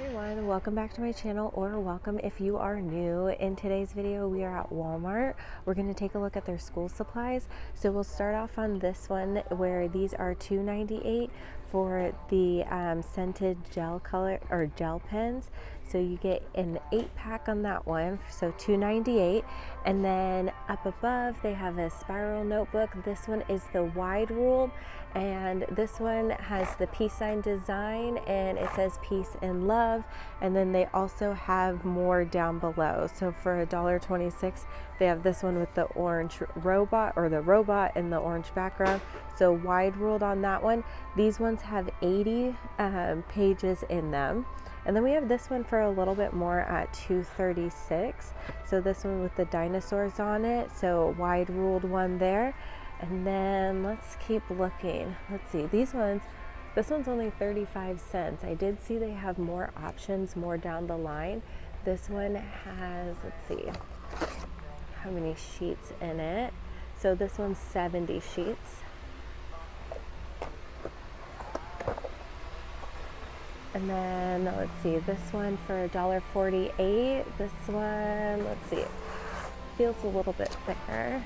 everyone, welcome back to my channel, or welcome if you are new. In today's video we are at Walmart. We're going to take a look at their school supplies. So we'll start off on this one where these are $2.98 for the scented gel color or gel pens. So you get an 8-pack on that one, so $2.98. And then up above they have a spiral notebook. This one is the wide ruled, and this one has the peace sign design and it says peace and love. And then they also have more down below. So for $1.26 they have this one with the orange robot, or the robot in the orange background. So wide ruled on that one. These ones have 80 pages in them. And then we have this one for a little bit more at $2.36. So this one with the dinosaurs on it. So wide ruled one there. And then let's keep looking. Let's see, these ones, this one's only 35 cents. I did see they have more options more down the line. This one has, let's see, how many sheets in it. So this one's 70 sheets. And then let's see, this one for $1.48. This one, let's see, feels a little bit thicker.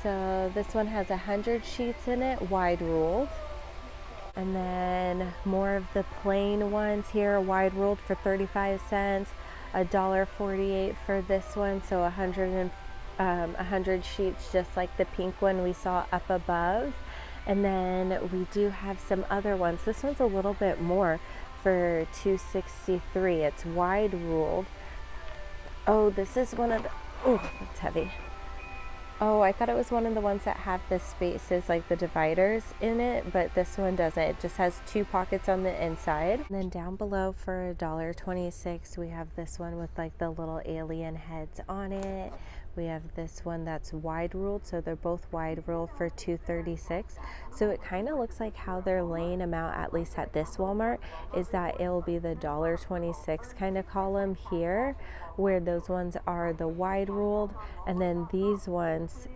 So this one has 100 sheets in it, wide ruled. And then more of the plain ones here, wide ruled for 35 cents, $1.48 for this one. So 100 sheets, just like the pink one we saw up above. And then we do have some other ones. This one's a little bit more for $2.63. It's wide ruled. Oh, this is one of the, oh, that's heavy. Oh, I thought it was one of the ones that have the spaces, like the dividers in it, but this one doesn't. It just has 2 pockets on the inside. And then down below for $1.26, we have this one with like the little alien heads on it. We have this one that's wide ruled, so they're both wide ruled for $2.36. So it kind of looks like how they're laying them out, at least at this Walmart, is that it will be the $1.26 kind of column here, where those ones are the wide ruled, and then these ones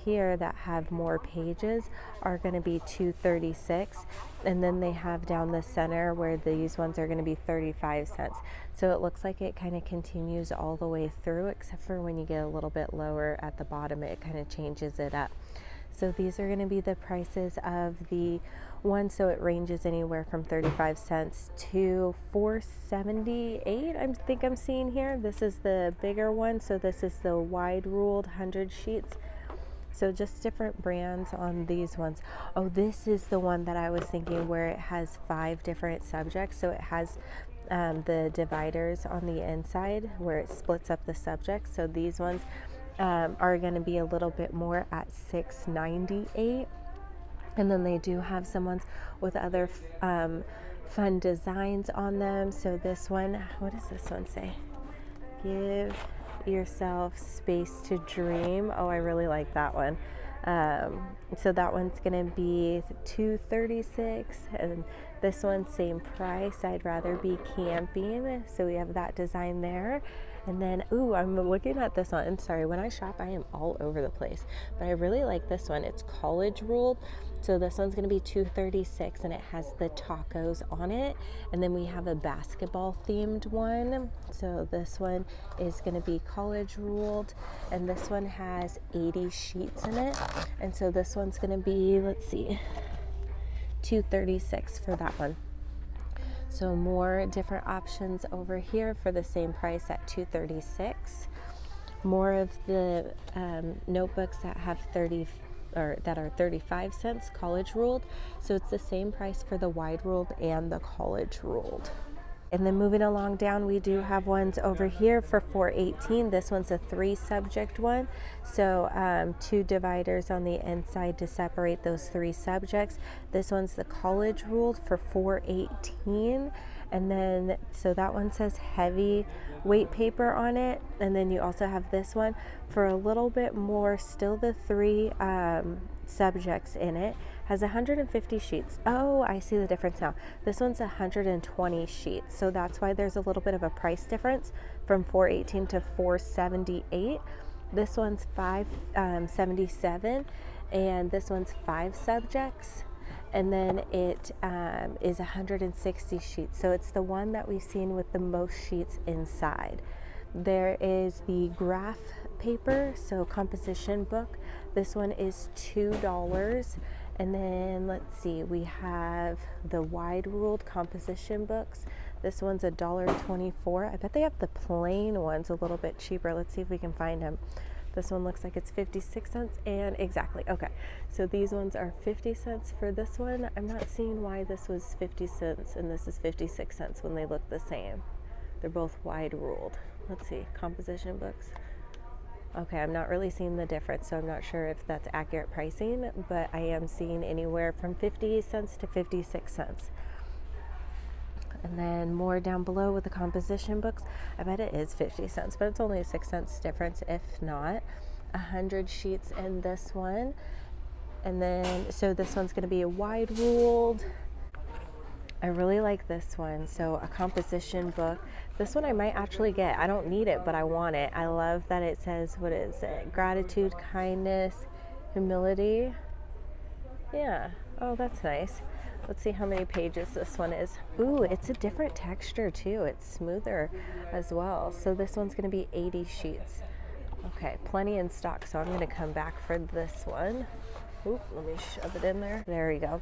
here that have more pages are going to be $2.36. And then they have down the center where these ones are going to be 35 cents. So it looks like it kind of continues all the way through, except for when you get a little bit lower at the bottom, it kind of changes it up. So these are going to be the prices of the one. So it ranges anywhere from 35 cents to $4.78. I think I'm seeing here. This is the bigger one. So this is the wide ruled 100 sheets. So just different brands on these ones. Oh, this is the one that I was thinking, where it has 5 different subjects. So it has the dividers on the inside where it splits up the subjects. So these ones are going to be a little bit more at $6.98. And then they do have some ones with other fun designs on them. So this one, what does this one say? Give yourself space to dream. Oh, I really like that one. So that one's gonna be $2.36, and this one same price. I'd rather be camping. So we have that design there. And then, ooh, I'm looking at this one. And sorry, when I shop, I am all over the place. But I really like this one. It's college ruled. So this one's going to be $2.36, and it has the tacos on it. And then we have a basketball themed one. So this one is going to be college ruled. And this one has 80 sheets in it. And so this one's going to be, let's see, $2.36 for that one. So more different options over here for the same price at $2.36. More of the notebooks that have 35 cents, college ruled. So it's the same price for the wide ruled and the college ruled. And then moving along down, we do have ones over here for $4.18. This one's a 3-subject one. So 2 dividers on the inside to separate those 3 subjects. This one's the college ruled for $4.18. And then, so that one says heavy weight paper on it. And then you also have this one for a little bit more, still the 3 subjects in it. Has 150 sheets. Oh, I see the difference now. This one's 120 sheets. So that's why there's a little bit of a price difference from $4.18 to $4.78. This one's $5.77, and this one's 5 subjects. and then it is 160 sheets. So it's the one that we've seen with the most sheets inside. There is the graph paper, so composition book. This one is $2. And then let's see, we have the wide ruled composition books. This one's $1.24. I bet they have the plain ones a little bit cheaper. Let's see if we can find them. This one looks like it's 56 cents, and exactly, okay. So these ones are 50 cents for this one. I'm not seeing why this was 50 cents and this is 56 cents when they look the same. They're both wide ruled. Let's see, composition books. Okay, I'm not really seeing the difference, so I'm not sure if that's accurate pricing, but I am seeing anywhere from 50 cents to 56 cents. And then more down below with the composition books, I bet it is 50 cents, but it's only a 6 cents difference, if not. 100 sheets in this one. And then, so this one's gonna be a wide ruled. I really like this one. So a composition book. This one I might actually get. I don't need it, but I want it. I love that it says, what is it? Gratitude, kindness, humility. Yeah, oh, that's nice. Let's see how many pages this one is. Ooh, it's a different texture too. It's smoother as well. So this one's gonna be 80 sheets. Okay, plenty in stock, so I'm gonna come back for this one. Oop, let me shove it in there. There we go.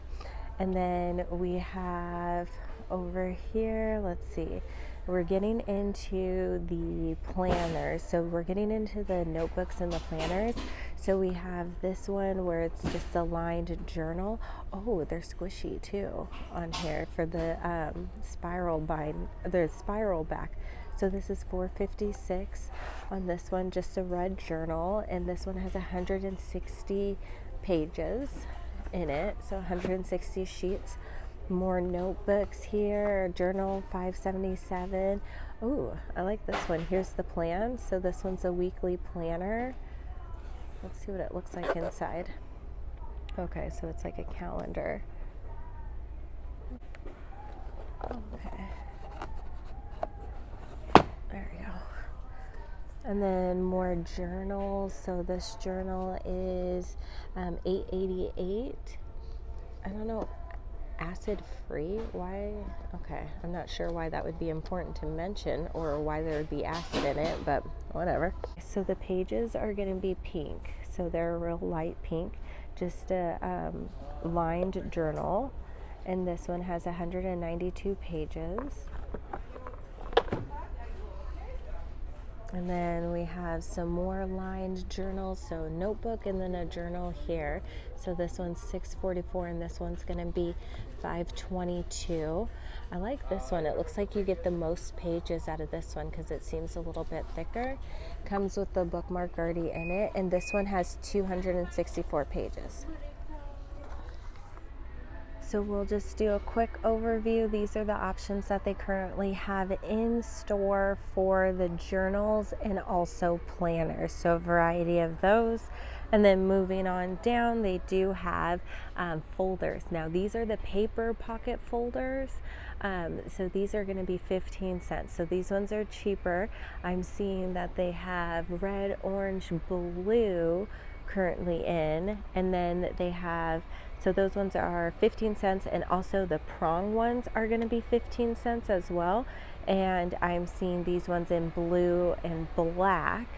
And then we have over here, let's see, we're getting into the planners. So we're getting into the notebooks and the planners. So we have this one where it's just a lined journal. Oh, they're squishy too on here for the spiral bind, the spiral back. So this is $4.56 on this one, just a red journal. And this one has 160 pages in it, so 160 sheets. More notebooks here, journal $5.77. Oh, I like this one. Here's the plan. So this one's a weekly planner. Let's see what it looks like inside. Okay, so it's like a calendar. Okay. There we go. And then more journals. So this journal is $8.88. I don't know, acid free. Why? Okay, I'm not sure why that would be important to mention or why there would be acid in it, but whatever. So the pages are going to be pink. So they're a real light pink, just a lined journal. And this one has 192 pages. And then we have some more lined journals, so a notebook and then a journal here. So this one's $6.44 and this one's gonna be $5.22. I like this one. It looks like you get the most pages out of this one because it seems a little bit thicker. Comes with the bookmark already in it, and this one has 264 pages. So we'll just do a quick overview. These are the options that they currently have in store for the journals and also planners. So a variety of those. And then moving on down, they do have folders. Now these are the paper pocket folders. So these are going to be 15 cents. So these ones are cheaper. I'm seeing that they have red, orange, blue currently in, and then they have, so those ones are 15 cents, and also the prong ones are going to be 15 cents as well. And I'm seeing these ones in blue and black.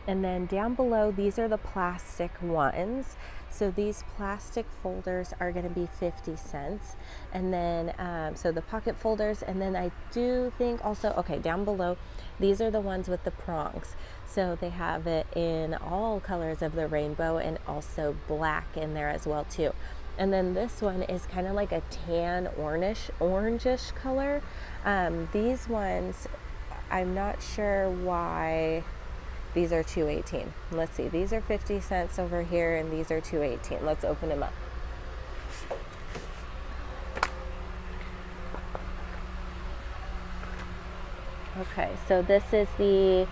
And then down below, these are the plastic ones. So these plastic folders are going to be 50 cents. And then, so the pocket folders, and then I do think also, okay, down below, these are the ones with the prongs. So they have it in all colors of the rainbow and also black in there as well too. And then this one is kind of like a tan orangish color. These ones, I'm not sure why these are $2.18. Let's see, these are 50 cents over here and these are $2.18. Let's open them up. Okay, so this is the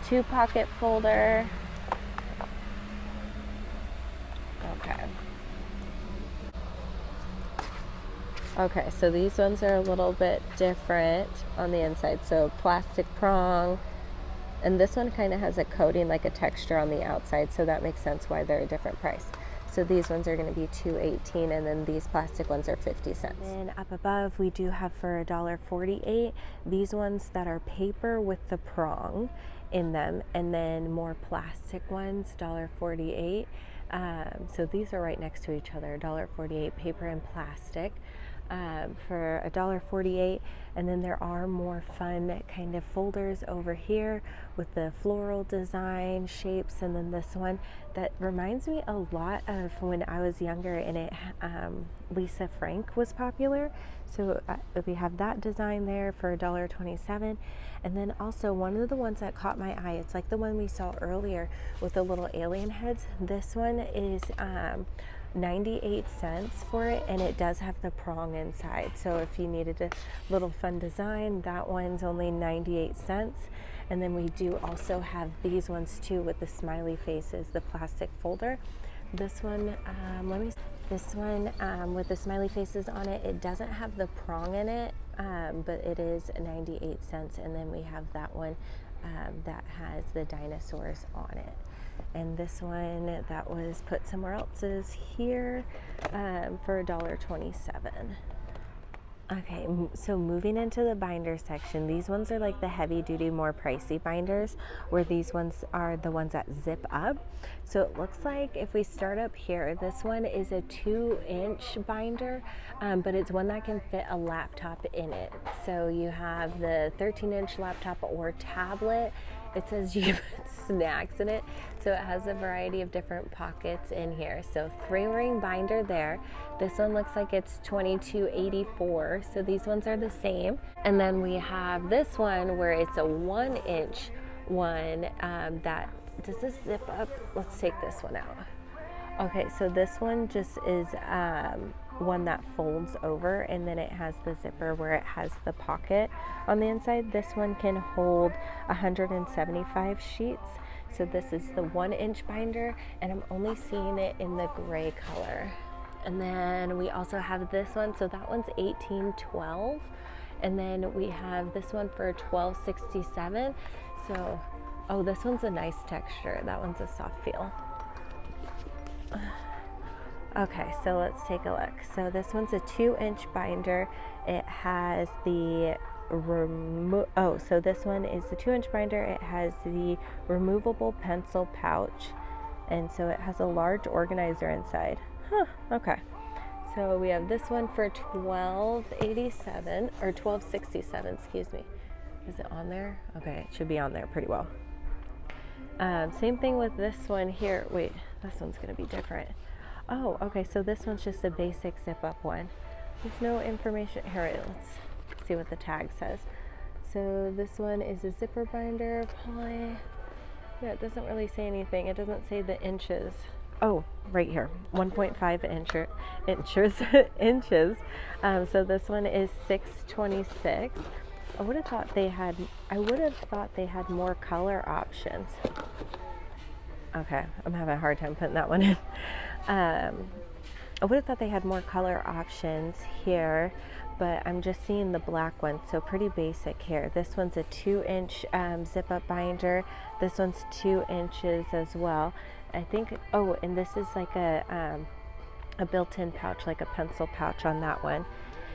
2-pocket folder. Okay. Okay, so these ones are a little bit different on the inside. So plastic prong, and this one kind of has a coating, like a texture on the outside, so that makes sense why they're a different price. So these ones are going to be $2.18, and then these plastic ones are 50 cents. And up above we do have for $1.48 these ones that are paper with the prong in them, and then more plastic ones, $1.48. So these are right next to each other, $1.48 paper and plastic. For $1.48, and then there are more fun kind of folders over here with the floral design shapes, and then this one that reminds me a lot of when I was younger, and it Lisa Frank was popular. So we have that design there for $1.27, and then also one of the ones that caught my eye, it's like the one we saw earlier with the little alien heads. This one is 98 cents for it, and it does have the prong inside. So if you needed a little fun design, that one's only 98 cents. And then we do also have these ones too with the smiley faces, the plastic folder. This one, with the smiley faces on it, it doesn't have the prong in it, but it is 98 cents. And then we have that one that has the dinosaurs on it. And this one that was put somewhere else is here for $1.27. Okay, so moving into the binder section, these ones are like the heavy duty, more pricey binders, where these ones are the ones that zip up. So it looks like if we start up here, this one is a 2-inch binder, but it's one that can fit a laptop in it. So you have the 13-inch laptop or tablet. It says you put snacks in it, so it has a variety of different pockets in here. So 3-ring binder there. This one looks like it's $22.84, so these ones are the same. And then we have this one where it's a 1-inch one that, does this zip up? Let's take this one out. Okay, so this one just is one that folds over, and then it has the zipper where it has the pocket on the inside. This one can hold 175 sheets. So this is the 1-inch binder, and I'm only seeing it in the gray color. And then we also have this one, so that one's $18.12, and then we have this one for $12.67. So, oh, this one's a nice texture. That one's a soft feel. Okay, so let's take a look. So this one's a 2-inch binder. It has the so this one is the 2-inch binder. It has the removable pencil pouch, and so it has a large organizer inside. Okay. So we have this one for $12.87 or $12.67, excuse me. Is it on there? Okay, it should be on there pretty well. Same thing with this one here. Wait, this one's gonna be different. Oh, okay, so this one's just a basic zip-up one. There's no information. Here, let's see what the tag says. So this one is a zipper binder, poly. Yeah, it doesn't really say anything. It doesn't say the inches. Oh, right here, 1.5 inches. So this one is $6.26. I would have thought they had more color options. Okay, I'm having a hard time putting that one in. I would have thought they had more color options here, but I'm just seeing the black one, so pretty basic here. This one's a 2-inch zip-up binder. This one's 2 inches as well. I think, oh, and this is like a built-in pouch, like a pencil pouch on that one.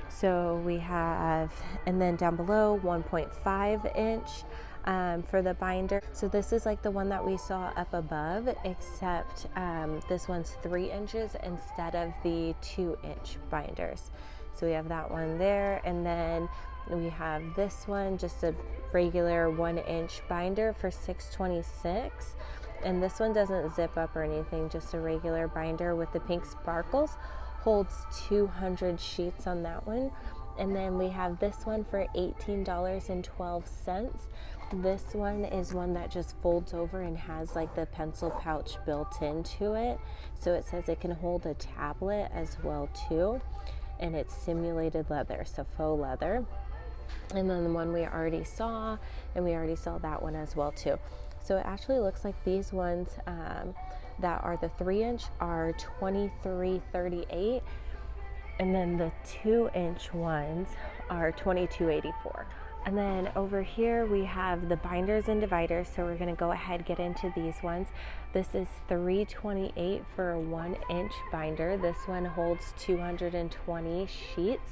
So we have, and then down below, 1.5 inch for the binder. So this is like the one that we saw up above, except this one's 3 inches instead of the 2-inch binders. So we have that one there, and then we have this one, just a regular 1-inch binder for $6.26. And this one doesn't zip up or anything, just a regular binder with the pink sparkles. Holds 200 sheets on that one. And then we have this one for $18.12. This one is one that just folds over and has like the pencil pouch built into it. So it says it can hold a tablet as well too. And it's simulated leather, so faux leather. And then the one we already saw, and we already saw that one as well too. So it actually looks like these ones that are the 3-inch are $23.38, and then the 2-inch ones are $22.84. And then over here we have the binders and dividers. So we're going to go ahead get into these ones. This is $3.28 for a 1-inch binder. This one holds 220 sheets.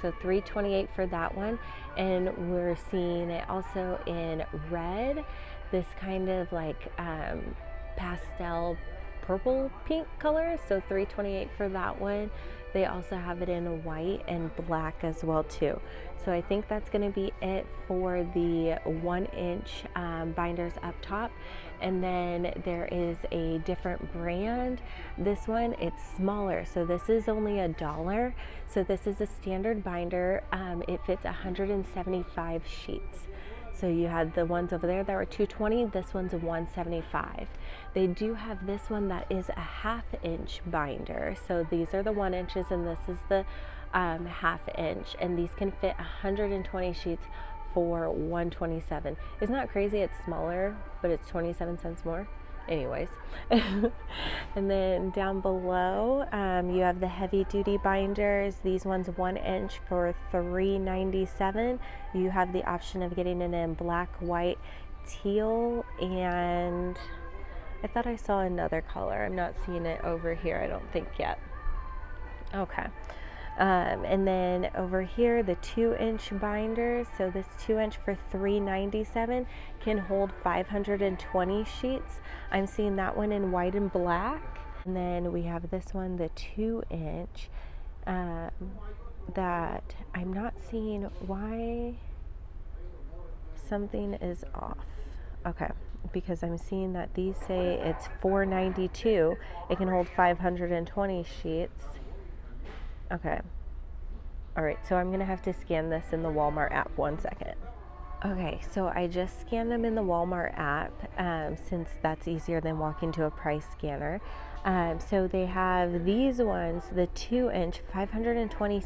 So $3.28 for that one. And we're seeing it also in red, this kind of like pastel purple pink color. So $3.28 for that one. They also have it in white and black as well too. So I think that's going to be it for the 1-inch binders up top. And then there is a different brand. This one, it's smaller. So this is only $1. So this is a standard binder. It fits 175 sheets. So you had the ones over there that were $2.20. This one's $1.75. They do have this one that is a 1/2-inch binder. So these are the 1 inches and this is the 1/2 inch. And these can fit 120 sheets for $1.27. Isn't that crazy? It's smaller, but it's 27 cents more. Anyways. And then down below, you have the heavy duty binders. These ones 1 inch for $3.97. You have the option of getting it in black, white, teal, and I thought I saw another color. I'm not seeing it over here, I don't think yet. Okay. And then over here, the 2-inch binders. So this 2-inch for $3.97 can hold 520 sheets. I'm seeing that one in white and black. And then we have this one, the 2-inch, that I'm not seeing why something is off. Okay, because I'm seeing that these say it's $4.92. It can hold 520 sheets. Okay. All right, so I'm gonna have to scan this in the Walmart app. 1 second. Okay, so I just scanned them in the Walmart app since that's easier than walking to a price scanner. So they have these ones, the 2-inch, 520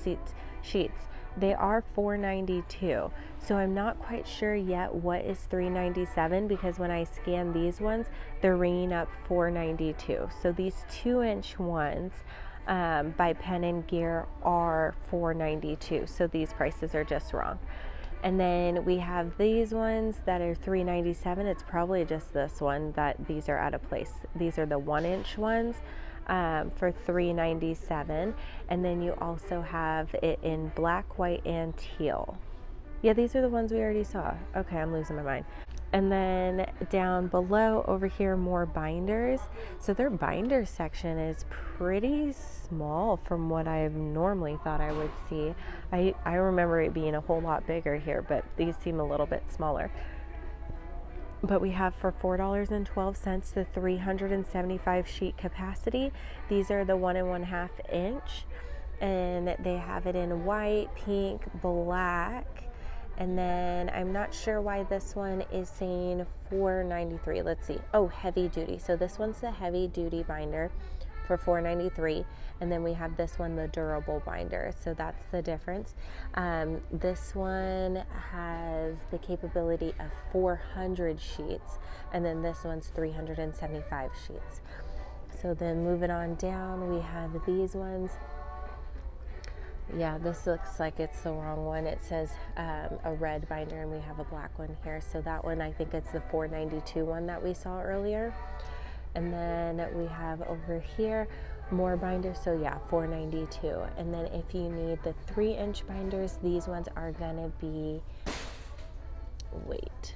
sheets. They are $4.92. So I'm not quite sure yet what is $3.97 because when I scan these ones, they're ringing up $4.92. So these 2-inch ones by Pen and Gear are $4.92. So these prices are just wrong. And then we have these ones that are $3.97. It's probably just this one that these are out of place. These are the 1-inch ones for $3.97. And then you also have it in black, white, and teal. Yeah, these are the ones we already saw. Okay, I'm losing my mind. And then down below over here, more binders. So their binder section is pretty small from what I normally thought I would see. I remember it being a whole lot bigger here, but these seem a little bit smaller. But we have for $4.12 the 375 sheet capacity. These are the 1 1/2 inch, and they have it in white, pink, black. And then I'm not sure why this one is saying $4.93. Let's see. Oh, heavy duty. So this one's the heavy duty binder for $4.93. And then we have this one, the durable binder. So that's the difference. This one has the capability of 400 sheets. And then this one's 375 sheets. So then moving on down, we have these ones. Yeah, this looks like it's the wrong one. It says a red binder and we have a black one here. So that one, I think it's the $4.92 one that we saw earlier. And then we have over here more binders. So yeah, $4.92. And then if you need the 3-inch binders, these ones are gonna be, wait,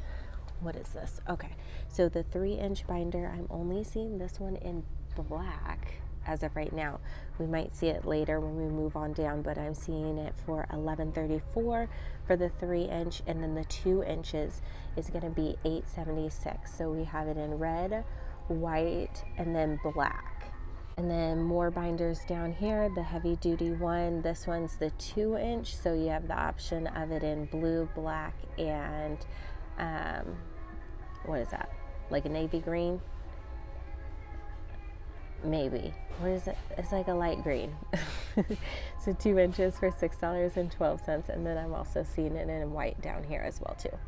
what is this? Okay, so the 3-inch binder, I'm only seeing this one in black as of right now. We might see it later when we move on down, but I'm seeing it for $11.34 for the 3-inch, and then the 2 inches is going to be $8.76. So we have it in red, white, and then black. And then more binders down here, the heavy duty one. This one's the 2-inch, so you have the option of it in blue, black, and what is that? Like a navy green? Maybe. What is it? It's like a light green. So 2 inches for $6.12. And then I'm also seeing it in white down here as well too.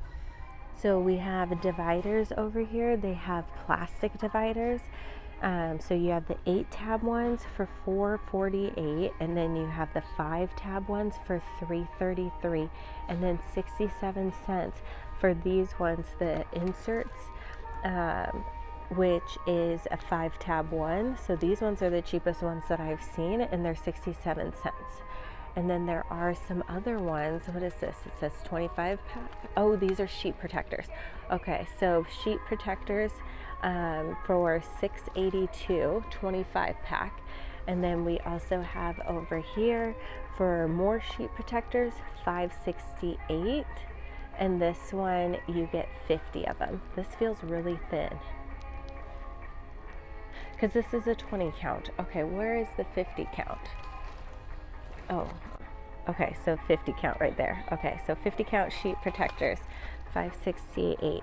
So we have dividers over here. They have plastic dividers. So you have the 8 tab ones for $4.48, and then you have the 5 tab ones for $3.33, and then 67 cents for these ones, the inserts, which is a 5 tab one. So these ones are the cheapest ones that I've seen, and they're 67 cents. And then there are some other ones. What is this? It says 25 pack. Oh, these are sheet protectors. Okay, so sheet protectors for $6.82, 25 pack. And then we also have over here for more sheet protectors, $5.68. And this one, you get 50 of them. This feels really thin, because this is a 20 count. Okay, where is the 50 count? Oh, okay, so 50 count right there. Okay, so 50 count sheet protectors, $5.68.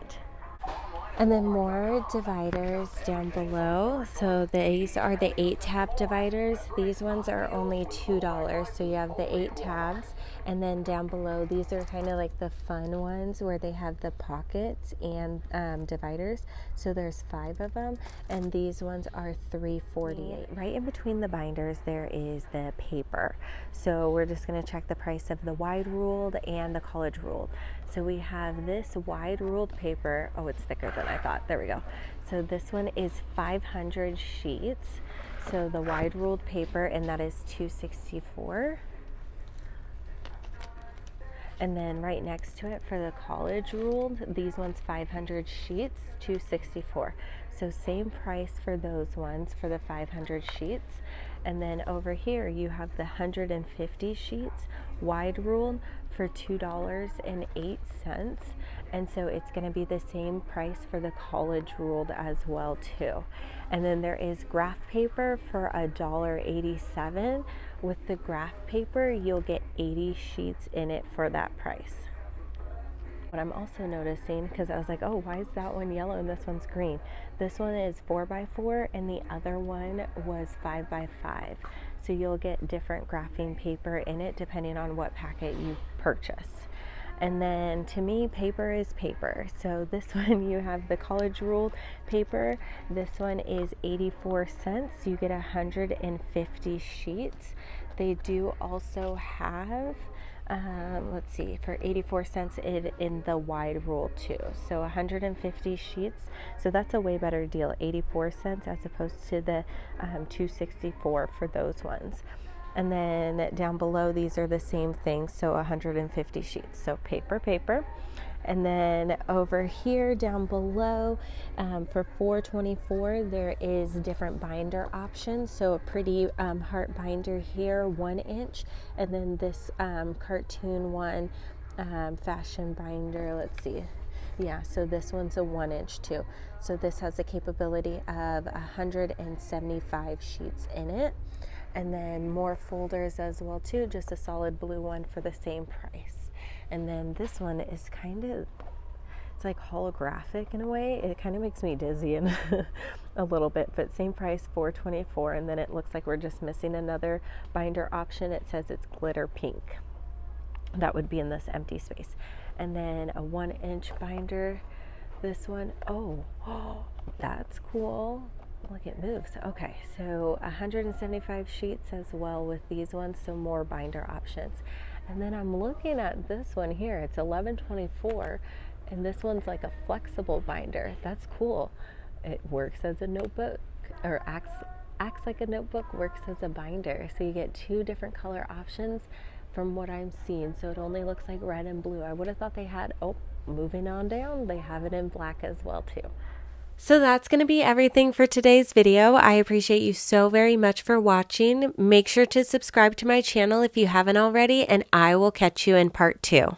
And then more dividers down below. So these are the 8 tab dividers. These ones are only $2. So you have the 8 tabs, and then down below, these are kind of like the fun ones where they have the pockets and dividers. So there's 5 of them, and these ones are $3.48. Right in between the binders, there is the paper. So we're just going to check the price of the wide ruled and the college ruled. So we have this wide ruled paper. Oh, it's thicker than I thought. There we go. So this one is 500 sheets. So the wide ruled paper, and that is $2.64. And then right next to it for the college ruled, these ones 500 sheets, $2.64. So same price for those ones for the 500 sheets. And then over here you have the 150 sheets wide ruled for $2.08. And so it's going to be the same price for the college ruled as well too. And then there is graph paper for $1.87. With the graph paper, you'll get 80 sheets in it for that price. What I'm also noticing, because I was like, oh, why is that one yellow and this one's green? This one is 4x4 and the other one was 5x5. So you'll get different graphing paper in it depending on what packet you purchase. And then to me, paper is paper. So this one, you have the college ruled paper. This one is 84 cents. You get 150 sheets. They do also have, let's see, for 84 cents in the wide rule too. So 150 sheets. So that's a way better deal, 84 cents as opposed to the $2.64 for those ones. And then down below, these are the same thing, so 150 sheets. So paper, paper. And then over here down below, for $4.24, there is different binder options. So a pretty heart binder here, 1 inch. And then this cartoon one, fashion binder, let's see. Yeah, so this one's a 1 inch too. So this has the capability of 175 sheets in it. And then more folders as well too, just a solid blue one for the same price. And then this one is kind of, it's like holographic in a way. It kind of makes me dizzy in a little bit, but same price, $4.24. And then it looks like we're just missing another binder option. It says it's glitter pink. That would be in this empty space. And then a 1 inch binder. This one, oh, that's cool. Look, it moves. Okay, so 175 sheets as well with these ones, so more binder options. And then I'm looking at this one here. It's $11.24, and this one's like a flexible binder. That's cool. It works as a notebook, or acts like a notebook, works as a binder. So you get 2 different color options from what I'm seeing. So it only looks like red and blue. I would have thought they had, oh, moving on down, they have it in black as well too. So that's going to be everything for today's video. I appreciate you so very much for watching. Make sure to subscribe to my channel if you haven't already, and I will catch you in part 2.